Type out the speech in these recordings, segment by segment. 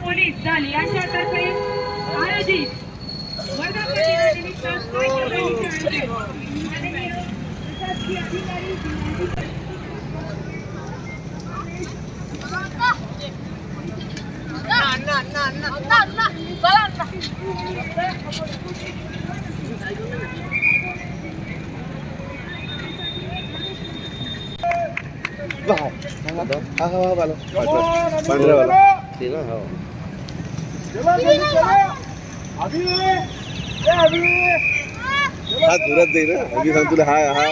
Police दल यांच्यातर्फे आयोजित वर्धापन दिनानिमित्त सायकल रॅलीचे आयोजन माननीय प्रशासकीय अधिकारी हा जोरात जाईल ना अगदी सांग तुला. हा हा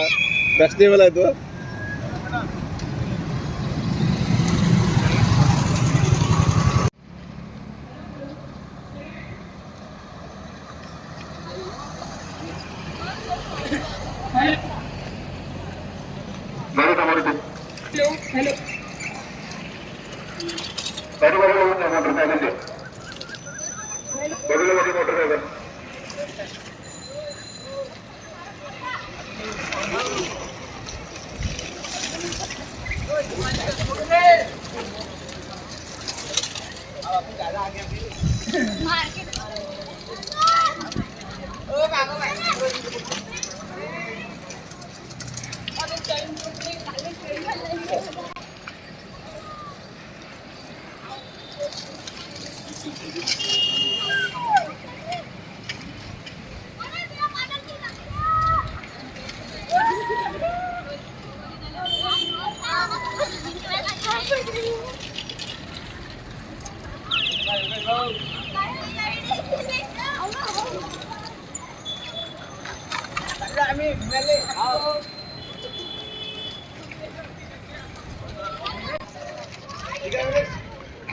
फॅशनेबल आहे तो.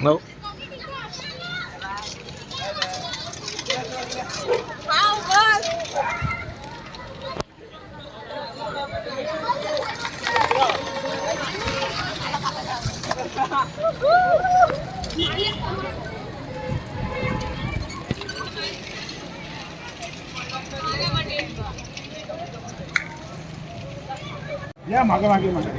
No. या मागे मागे मागे.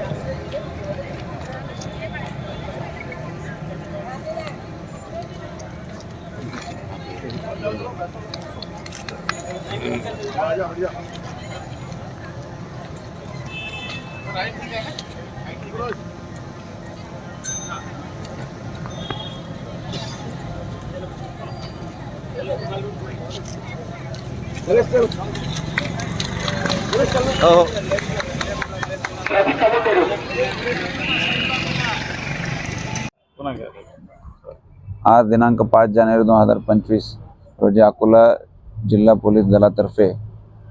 आज दिनांक 5 जानेवारी 2025 रोजी अकोला जिल्हा पोलीस दलातर्फे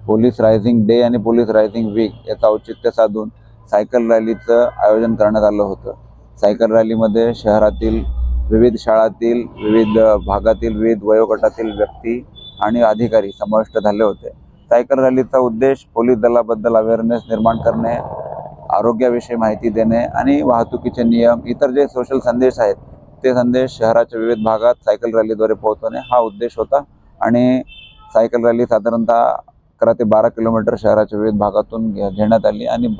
पोलीस रायझिंग डे आणि पोलीस रायझिंग वीक याचं औचित्य साधून सायकल रॅलीचं आयोजन करण्यात आलं होतं. सायकल रॅलीमध्ये शहरातील विविध शाळातील, विविध भागातील, विविध वयोगटातील व्यक्ती आणि अधिकारी समाविष्ट झाले होते. सायकल रॅलीचा उद्देश पोलीस दलाबद्दल अवेअरनेस निर्माण करणे, आरोग्याविषयी माहिती देणे आणि वाहतुकीचे नियम, इतर जे सोशल संदेश आहेत ते संदेश शहराच्या विविध भागात सायकल रॅलीद्वारे पोहोचवणे हा उद्देश होता. आणि सायकल रॅली साधारणतः 11 ते 12 किलोमीटर शहराच्या विविध भागातून घेण्यात आली आणि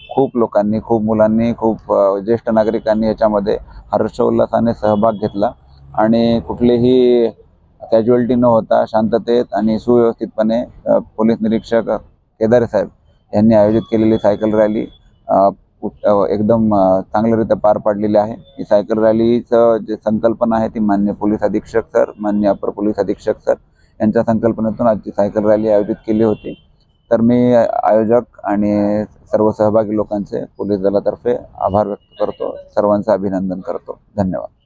खूप लोकांनी, खूप मुलांनी, खूप ज्येष्ठ नागरिकांनी याच्यामध्ये हर्षोल्लासाने सहभाग घेतला आणि कुठलीही कॅज्युअलिटी न होता शांततेत आणि सुव्यवस्थितपणे पोलीस निरीक्षक केदारे साहेब यांनी आयोजित केलेली सायकल रॅली एकदम चांगल्यारीत्या पार पाडलेली आहे. ही सायकल रॅलीचं जे संकल्पना आहे ती माननीय पोलीस अधीक्षक सर, माननीय अपर पोलीस अधीक्षक सर यांच्या संकल्पनेतून आजची सायकल रॅली आयोजित केली होती. तर मी आयोजक आणि सर्व सहभागी लोकांचे पोलीस दलातर्फे आभार व्यक्त करतो, सर्वांचं अभिनंदन करतो. धन्यवाद.